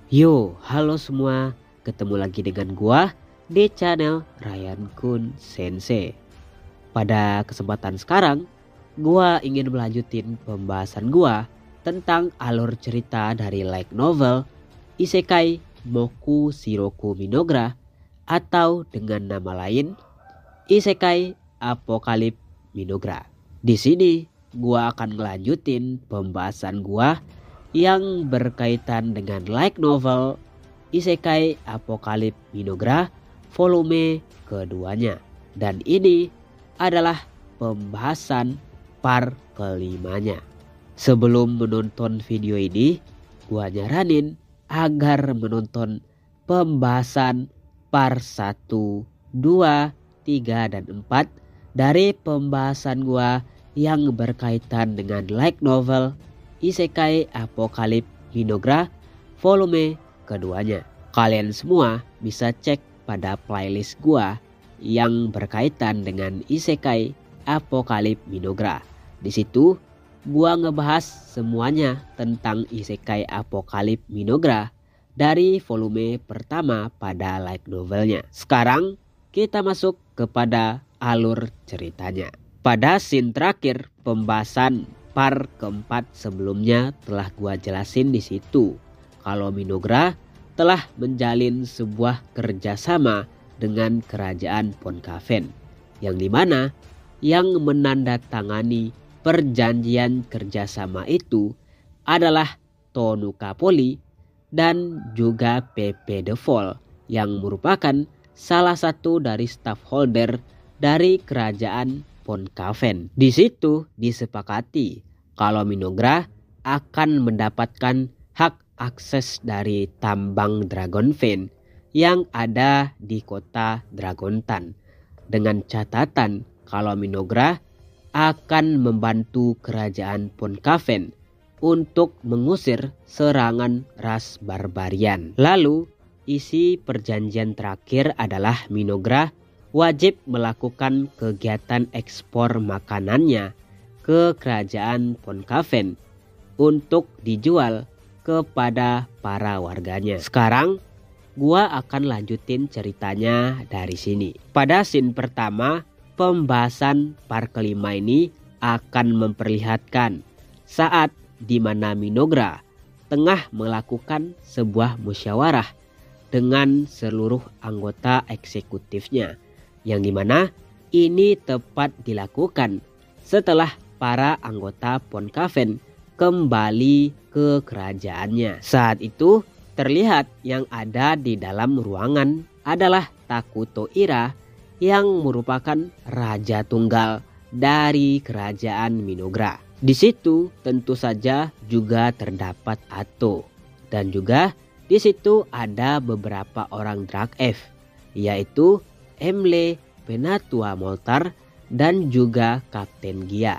Yo, halo semua. Ketemu lagi dengan gua di channel Ryan Kun Sensei. Pada kesempatan sekarang, gua ingin melanjutin pembahasan gua tentang alur cerita dari light novel Isekai Moku Shiroku Minogra atau dengan nama lain Isekai Apocalypse Minogra. Di sini gua akan melanjutin pembahasan gua yang berkaitan dengan light novel Isekai Apocalypse Minogra volume keduanya. Dan ini adalah pembahasan part kelimanya. Sebelum menonton video ini, gua nyaranin agar menonton pembahasan part 1, 2, 3, dan 4 dari pembahasan gua yang berkaitan dengan light novel Isekai Apocalypse Minogra volume keduanya. Kalian semua bisa cek pada playlist gua yang berkaitan dengan Isekai Apocalypse Minogra. Di situ gua ngebahas semuanya tentang Isekai Apocalypse Minogra dari volume pertama pada light novelnya. Sekarang kita masuk kepada alur ceritanya. Pada scene terakhir pembahasan part keempat sebelumnya telah gua jelasin di situ kalau Minogra telah menjalin sebuah kerjasama dengan kerajaan Ponkaven, yang dimana yang menandatangani perjanjian kerjasama itu adalah Tonuka Poli dan juga PP De Vol yang merupakan salah satu dari stakeholder dari kerajaan Ponkaven. Di situ disepakati kalau Minogra akan mendapatkan hak akses dari tambang Dragon Vein yang ada di kota Dragontan, dengan catatan kalau Minogra akan membantu kerajaan Ponkaven untuk mengusir serangan ras barbarian. Lalu isi perjanjian terakhir adalah Minogra wajib melakukan kegiatan ekspor makanannya ke kerajaan Ponkaven untuk dijual kepada para warganya. Sekarang gua akan lanjutin ceritanya dari sini. Pada scene pertama, pembahasan part kelima ini akan memperlihatkan saat di mana Minogra tengah melakukan sebuah musyawarah dengan seluruh anggota eksekutifnya, yang dimana ini tepat dilakukan setelah para anggota Ponkaven kembali ke kerajaannya. Saat itu terlihat yang ada di dalam ruangan adalah Takuto Ira yang merupakan raja tunggal dari kerajaan Minogra. Di situ tentu saja juga terdapat Ato, dan juga di situ ada beberapa orang Drag F, yaitu Emle, Penatua Moltar, dan juga Kapten Gia.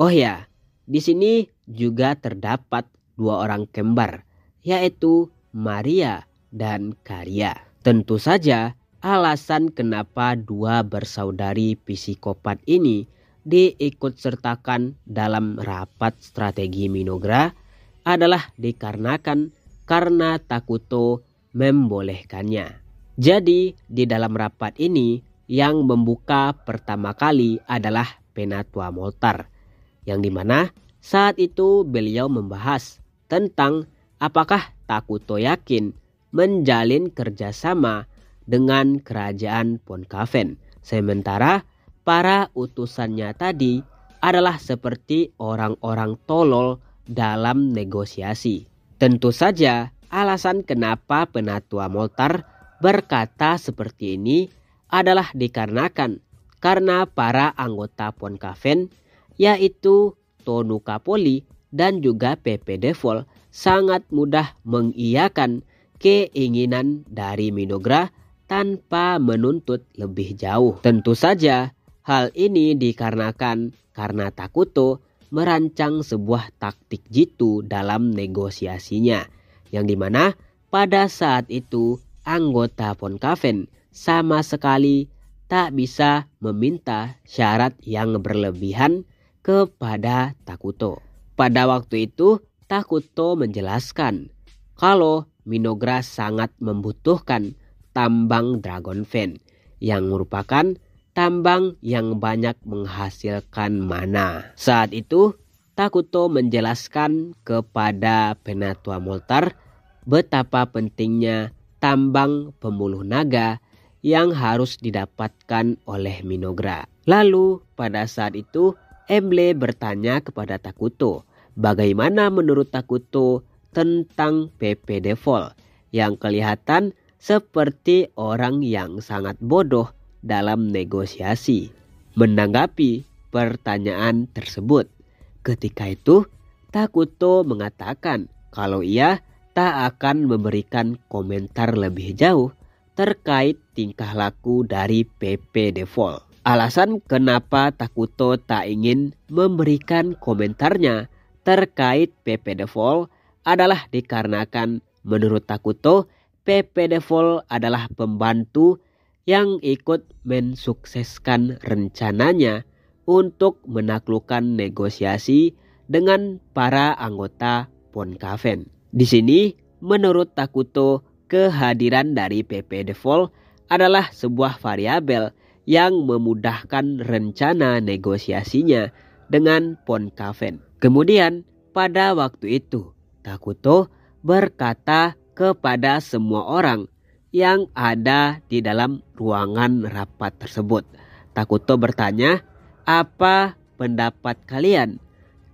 Oh ya, di sini juga terdapat dua orang kembar, yaitu Maria dan Karya. Tentu saja alasan kenapa dua bersaudari psikopat ini diikutsertakan dalam rapat strategi Minogra adalah dikarenakan karena Takuto membolehkannya. Jadi di dalam rapat ini yang membuka pertama kali adalah Penatua Moltar, yang dimana saat itu beliau membahas tentang apakah Takuto yakin menjalin kerjasama dengan kerajaan Ponkaven, sementara para utusannya tadi adalah seperti orang-orang tolol dalam negosiasi. Tentu saja alasan kenapa Penatua Moltar berkata seperti ini adalah dikarenakan karena para anggota Ponkaven, yaitu Tonuka Poli dan juga PP De Vol, sangat mudah mengiyakan keinginan dari Minogra tanpa menuntut lebih jauh. Tentu saja hal ini dikarenakan karena Takuto merancang sebuah taktik jitu dalam negosiasinya, yang dimana pada saat itu anggota Ponkaven sama sekali tak bisa meminta syarat yang berlebihan kepada Takuto. Pada waktu itu Takuto menjelaskan kalau Minogra sangat membutuhkan tambang Dragonfen yang merupakan tambang yang banyak menghasilkan mana. Saat itu Takuto menjelaskan kepada Penatua Moltar betapa pentingnya tambang pembuluh naga yang harus didapatkan oleh Minogra. Lalu pada saat itu Emble bertanya kepada Takuto bagaimana menurut Takuto tentang Pepe Devol yang kelihatan seperti orang yang sangat bodoh dalam negosiasi. Menanggapi pertanyaan tersebut, ketika itu Takuto mengatakan kalau ia tak akan memberikan komentar lebih jauh terkait tingkah laku dari Pepe Devol. Alasan kenapa Takuto tak ingin memberikan komentarnya terkait Pepe Devol adalah dikarenakan menurut Takuto Pepe Devol adalah pembantu yang ikut mensukseskan rencananya untuk menaklukkan negosiasi dengan para anggota Ponkaven. Di sini menurut Takuto kehadiran dari Pepe Devol adalah sebuah variabel yang memudahkan rencana negosiasinya dengan Ponkaven. Kemudian pada waktu itu Takuto berkata kepada semua orang yang ada di dalam ruangan rapat tersebut. Takuto bertanya, apa pendapat kalian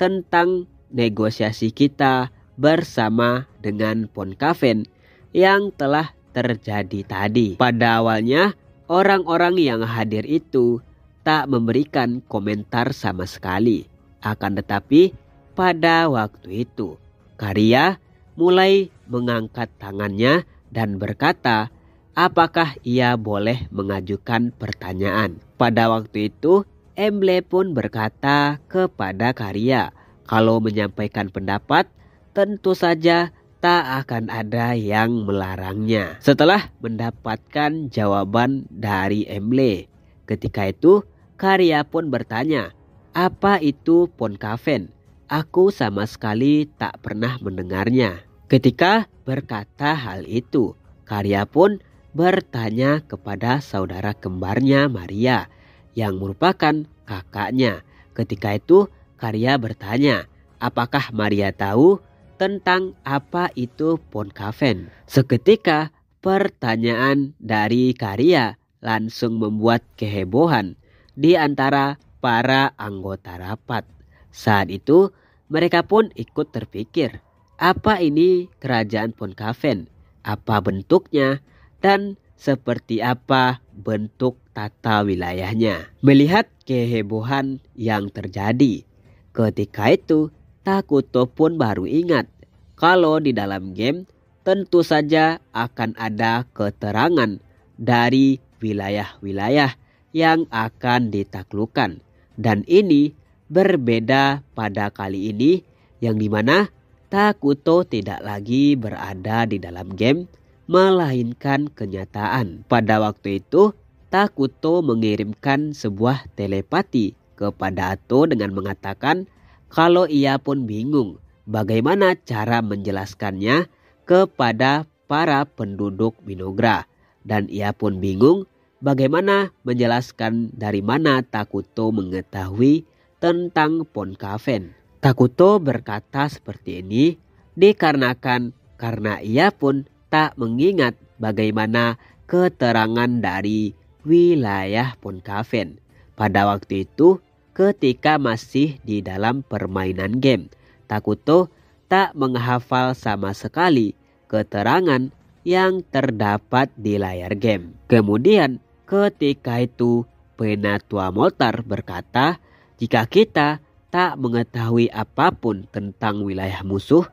tentang negosiasi kita bersama dengan Ponkaven yang telah terjadi tadi? Pada awalnya orang-orang yang hadir itu tak memberikan komentar sama sekali. Akan tetapi pada waktu itu Karya mulai mengangkat tangannya dan berkata, apakah ia boleh mengajukan pertanyaan? Pada waktu itu, Emble pun berkata kepada Karya, kalau menyampaikan pendapat, tentu saja tak akan ada yang melarangnya. Setelah mendapatkan jawaban dari Emble, ketika itu Karya pun bertanya, apa itu Ponkaven? Aku sama sekali tak pernah mendengarnya. Ketika berkata hal itu, Karya pun bertanya kepada saudara kembarnya Maria yang merupakan kakaknya. Ketika itu Karya bertanya, apakah Maria tahu tentang apa itu Ponkaven? Seketika pertanyaan dari Karya langsung membuat kehebohan di antara para anggota rapat. Saat itu mereka pun ikut terpikir, apa ini kerajaan Ponkaven? Apa bentuknya? Dan seperti apa bentuk tata wilayahnya? Melihat kehebohan yang terjadi, ketika itu Takuto pun baru ingat kalau di dalam game tentu saja akan ada keterangan dari wilayah-wilayah yang akan ditaklukkan. Dan ini berbeda pada kali ini yang dimana Takuto tidak lagi berada di dalam game melainkan kenyataan. Pada waktu itu Takuto mengirimkan sebuah telepati kepada Ato dengan mengatakan kalau ia pun bingung bagaimana cara menjelaskannya kepada para penduduk Minogra. Dan ia pun bingung bagaimana menjelaskan dari mana Takuto mengetahui tentang Ponkaven. Takuto berkata seperti ini dikarenakan karena ia pun tak mengingat bagaimana keterangan dari wilayah Ponkaven. Pada waktu itu ketika masih di dalam permainan game, Takuto tak menghafal sama sekali keterangan yang terdapat di layar game. Kemudian ketika itu Penatua Moltar berkata, jika kita tak mengetahui apapun tentang wilayah musuh,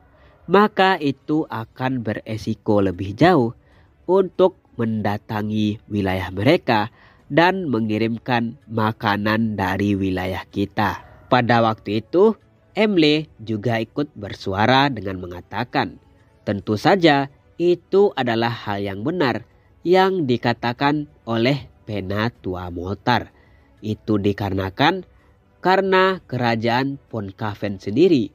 maka itu akan beresiko lebih jauh untuk mendatangi wilayah mereka dan mengirimkan makanan dari wilayah kita. Pada waktu itu, Emble juga ikut bersuara dengan mengatakan, tentu saja itu adalah hal yang benar yang dikatakan oleh Penatua Moltar. Itu dikarenakan karena kerajaan Ponkaven sendiri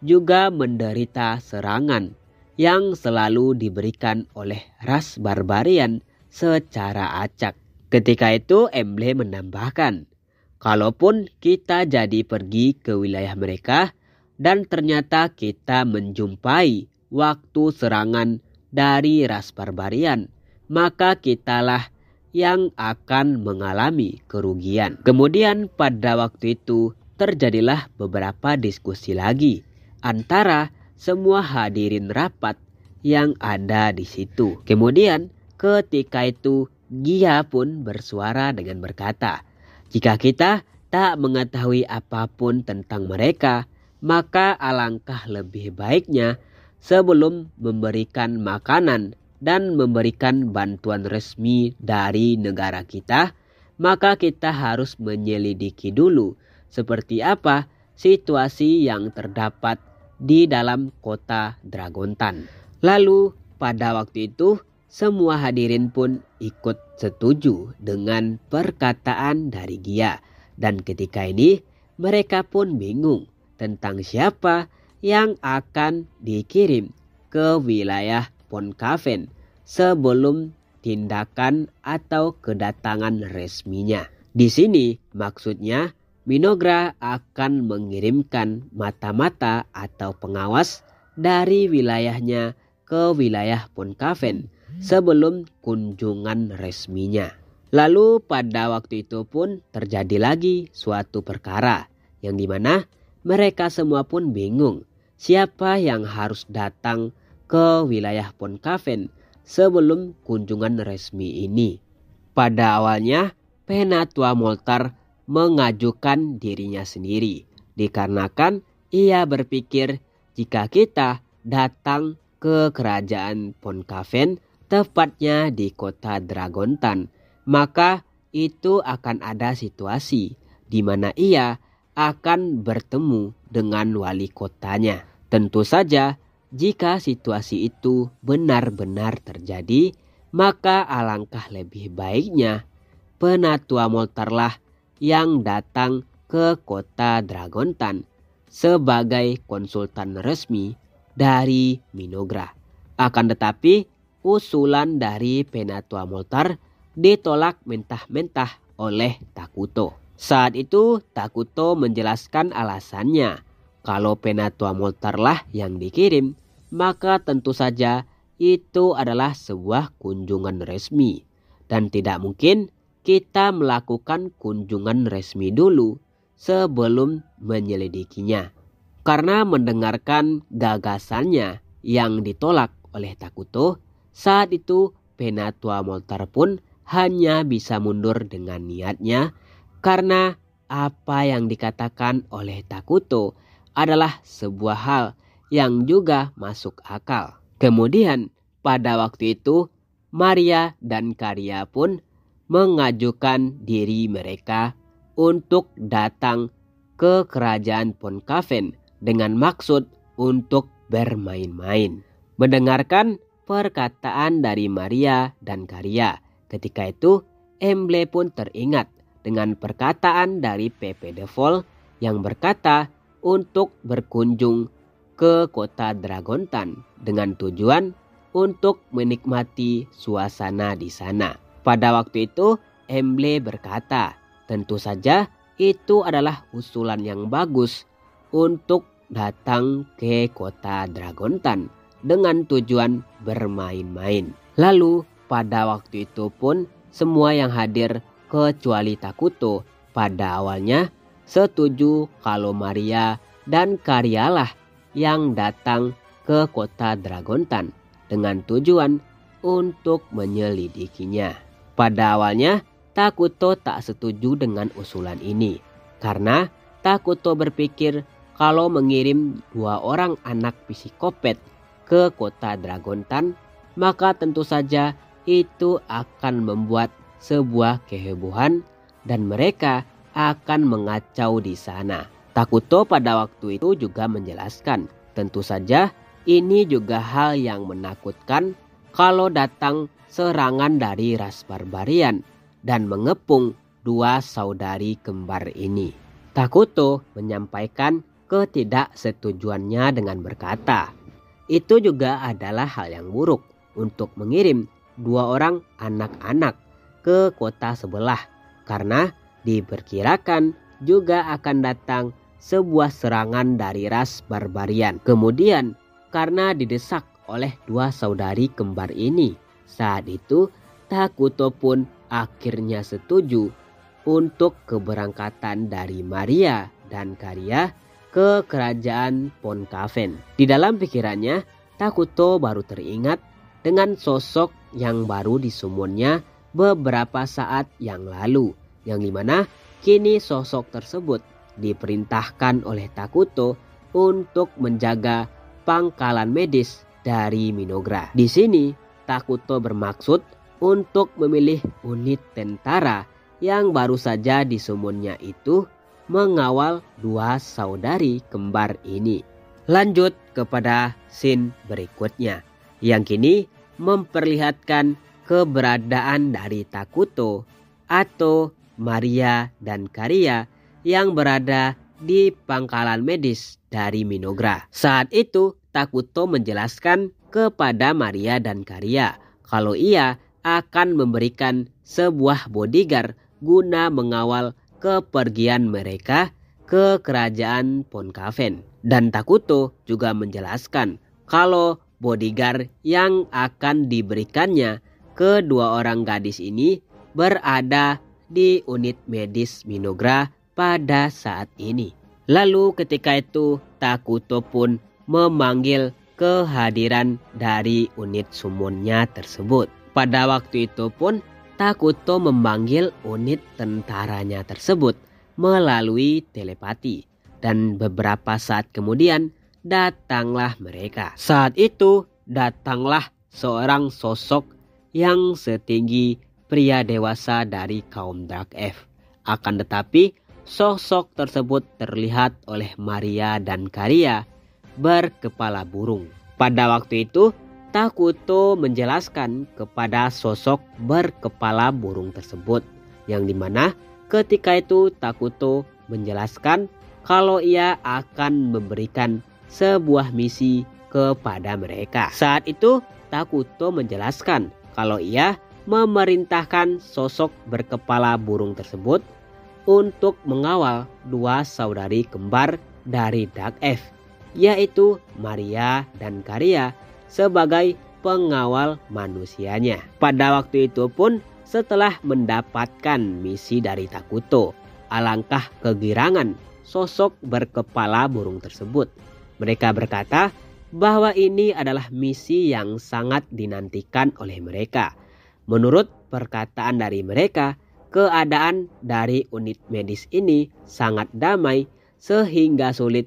juga menderita serangan yang selalu diberikan oleh ras barbarian secara acak. Ketika itu Emble menambahkan, kalaupun kita jadi pergi ke wilayah mereka dan ternyata kita menjumpai waktu serangan dari ras barbarian, maka kitalah yang akan mengalami kerugian. Kemudian pada waktu itu terjadilah beberapa diskusi lagi antara semua hadirin rapat yang ada di situ. Kemudian ketika itu Gia pun bersuara dengan berkata, jika kita tak mengetahui apapun tentang mereka, maka alangkah lebih baiknya sebelum memberikan makanan dan memberikan bantuan resmi dari negara kita, maka kita harus menyelidiki dulu seperti apa situasi yang terdapat di dalam kota Dragontan. Lalu pada waktu itu semua hadirin pun ikut setuju dengan perkataan dari Gia. Dan ketika ini mereka pun bingung tentang siapa yang akan dikirim ke wilayah Pontcavern sebelum tindakan atau kedatangan resminya. Di sini maksudnya Minogra akan mengirimkan mata-mata atau pengawas dari wilayahnya ke wilayah Pontcavern sebelum kunjungan resminya. Lalu pada waktu itu pun terjadi lagi suatu perkara yang dimana mereka semua pun bingung siapa yang harus datang ke wilayah Pontcavern sebelum kunjungan resmi ini. Pada awalnya Penatua Moltar mengajukan dirinya sendiri dikarenakan ia berpikir jika kita datang ke kerajaan Pontcavern, tepatnya di kota Dragontan, maka itu akan ada situasi di mana ia akan bertemu dengan wali kotanya. Tentu saja jika situasi itu benar-benar terjadi, maka alangkah lebih baiknya Penatua Moltarlah yang datang ke kota Dragontan sebagai konsultan resmi dari Minogra. Akan tetapi usulan dari Penatua Moltar ditolak mentah-mentah oleh Takuto. Saat itu Takuto menjelaskan alasannya. Kalau Penatua Moltarlah yang dikirim, maka tentu saja itu adalah sebuah kunjungan resmi. Dan tidak mungkin kita melakukan kunjungan resmi dulu sebelum menyelidikinya. Karena mendengarkan gagasannya yang ditolak oleh Takuto, saat itu Penatua Moltar pun hanya bisa mundur dengan niatnya karena apa yang dikatakan oleh Takuto adalah sebuah hal yang juga masuk akal. Kemudian pada waktu itu Maria dan Karya pun mengajukan diri mereka untuk datang ke kerajaan Pontcavern dengan maksud untuk bermain-main. Mendengarkan perkataan dari Maria dan Karya, ketika itu Emble pun teringat dengan perkataan dari Pepe de Vol yang berkata untuk berkunjung ke kota Dragontan dengan tujuan untuk menikmati suasana di sana. Pada waktu itu Emble berkata, tentu saja itu adalah usulan yang bagus untuk datang ke kota Dragontan dengan tujuan bermain-main. Lalu pada waktu itu pun semua yang hadir kecuali Takuto pada awalnya setuju kalau Maria dan Karyalah yang datang ke kota Dragontan dengan tujuan untuk menyelidikinya. Pada awalnya Takuto tak setuju dengan usulan ini karena Takuto berpikir kalau mengirim 2 orang anak psikopet ke kota Dragontan, maka tentu saja itu akan membuat sebuah kehebohan dan mereka akan mengacau di sana. Takuto pada waktu itu juga menjelaskan, tentu saja ini juga hal yang menakutkan kalau datang serangan dari ras barbarian dan mengepung 2 saudari kembar ini. Takuto menyampaikan ketidaksetujuannya dengan berkata, Itu juga adalah hal yang buruk untuk mengirim 2 orang anak-anak ke kota sebelah, karena diperkirakan juga akan datang sebuah serangan dari ras barbarian. Kemudian karena didesak oleh 2 saudari kembar ini, saat itu Takuto pun akhirnya setuju untuk keberangkatan dari Maria dan Karia ke kerajaan Ponkaven. Di dalam pikirannya, Takuto baru teringat dengan sosok yang baru disummonnya beberapa saat yang lalu, yang dimana kini sosok tersebut diperintahkan oleh Takuto untuk menjaga pangkalan medis dari Minogra. Di sini Takuto bermaksud untuk memilih unit tentara yang baru saja disummonnya itu mengawal 2 saudari kembar ini. Lanjut kepada scene berikutnya, yang kini memperlihatkan keberadaan dari Takuto atau Maria dan Karia yang berada di pangkalan medis dari Minogra. Saat itu Takuto menjelaskan kepada Maria dan Karia kalau ia akan memberikan sebuah bodyguard guna mengawal kepergian mereka ke kerajaan Ponkaven. Dan Takuto juga menjelaskan kalau bodyguard yang akan diberikannya ke 2 orang gadis ini berada di unit medis Minogra pada saat ini. Lalu ketika itu Takuto pun memanggil kehadiran dari unit summonnya tersebut. Pada waktu itu pun Takuto memanggil unit tentaranya tersebut melalui telepati, dan beberapa saat kemudian datanglah mereka. Saat itu datanglah seorang sosok yang setinggi pria dewasa dari kaum Dark Elf. Akan tetapi sosok tersebut terlihat oleh Maria dan Karia berkepala burung. Pada waktu itu Takuto menjelaskan kepada sosok berkepala burung tersebut, yang dimana ketika itu Takuto menjelaskan kalau ia akan memberikan sebuah misi kepada mereka. Saat itu Takuto menjelaskan kalau ia memerintahkan sosok berkepala burung tersebut untuk mengawal 2 saudari kembar dari Dark Elf, yaitu Maria dan Karia, sebagai pengawal manusianya. Pada waktu itu pun setelah mendapatkan misi dari Takuto, alangkah kegirangan sosok berkepala burung tersebut. Mereka berkata bahwa ini adalah misi yang sangat dinantikan oleh mereka. Menurut perkataan dari mereka, keadaan dari unit medis ini sangat damai sehingga sulit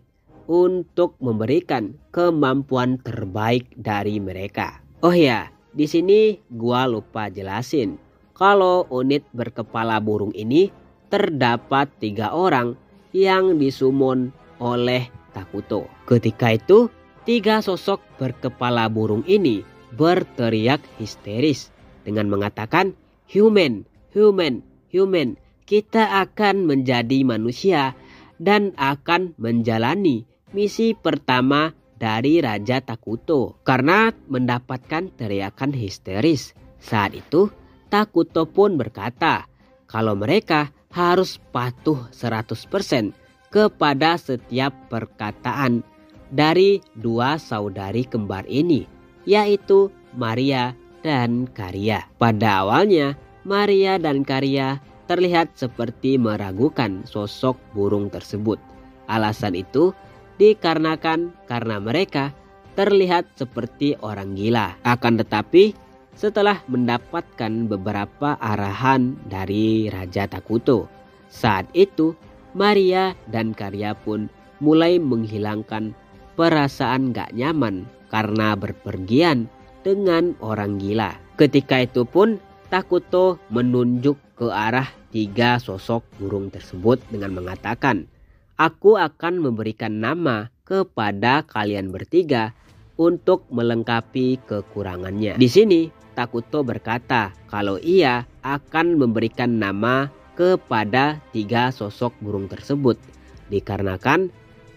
untuk memberikan kemampuan terbaik dari mereka. Oh ya, di sini gua lupa jelasin kalau unit berkepala burung ini terdapat 3 orang yang disummon oleh Takuto. Ketika itu 3 sosok berkepala burung ini berteriak histeris dengan mengatakan, "Human, human, human, kita akan menjadi manusia dan akan menjalani misi pertama dari Raja Takuto." Karena mendapatkan teriakan histeris, saat itu Takuto pun berkata kalau mereka harus patuh 100% kepada setiap perkataan dari 2 saudari kembar ini, yaitu Maria dan Karia. Pada awalnya Maria dan Karia terlihat seperti meragukan sosok burung tersebut. Alasan itu dikarenakan karena mereka terlihat seperti orang gila. Akan tetapi setelah mendapatkan beberapa arahan dari Raja Takuto, saat itu Maria dan Karia pun mulai menghilangkan perasaan gak nyaman karena berpergian dengan orang gila. Ketika itu pun Takuto menunjuk ke arah 3 sosok burung tersebut dengan mengatakan, "Aku akan memberikan nama kepada kalian bertiga untuk melengkapi kekurangannya." Di sini Takuto berkata kalau ia akan memberikan nama kepada 3 sosok burung tersebut dikarenakan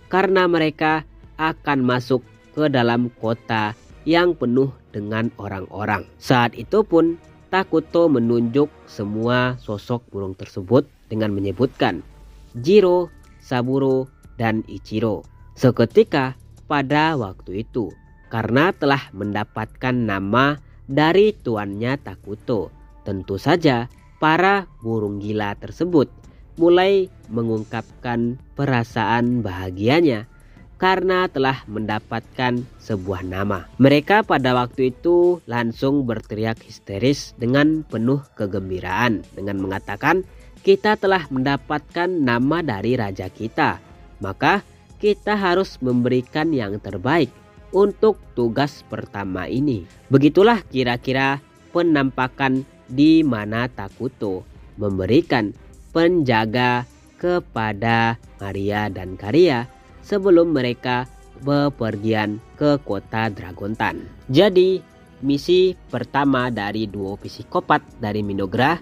karena mereka akan masuk ke dalam kota yang penuh dengan orang-orang. Saat itu pun Takuto menunjuk semua sosok burung tersebut dengan menyebutkan Jiro, Saburo, dan Ichiro. Seketika pada waktu itu, karena telah mendapatkan nama dari tuannya Takuto, tentu saja para burung gila tersebut mulai mengungkapkan perasaan bahagianya karena telah mendapatkan sebuah nama. Mereka pada waktu itu langsung berteriak histeris dengan penuh kegembiraan dengan mengatakan, kita telah mendapatkan nama dari raja kita, maka kita harus memberikan yang terbaik untuk tugas pertama ini. Begitulah kira-kira penampakan di mana Takuto memberikan penjaga kepada Maria dan Karia sebelum mereka bepergian ke kota Dragontan. Jadi misi pertama dari duo psikopat dari Minogra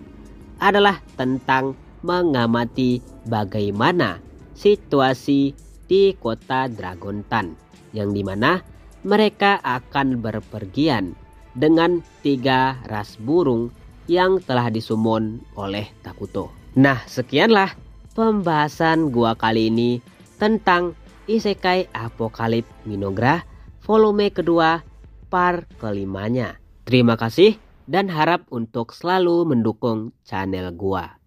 adalah tentang mengamati bagaimana situasi di kota Dragontan, yang dimana mereka akan berpergian dengan 3 ras burung yang telah disummon oleh Takuto. Nah, sekianlah pembahasan gua kali ini tentang Isekai Apokalip Minogra volume kedua part kelimanya. Terima kasih dan harap untuk selalu mendukung channel gua.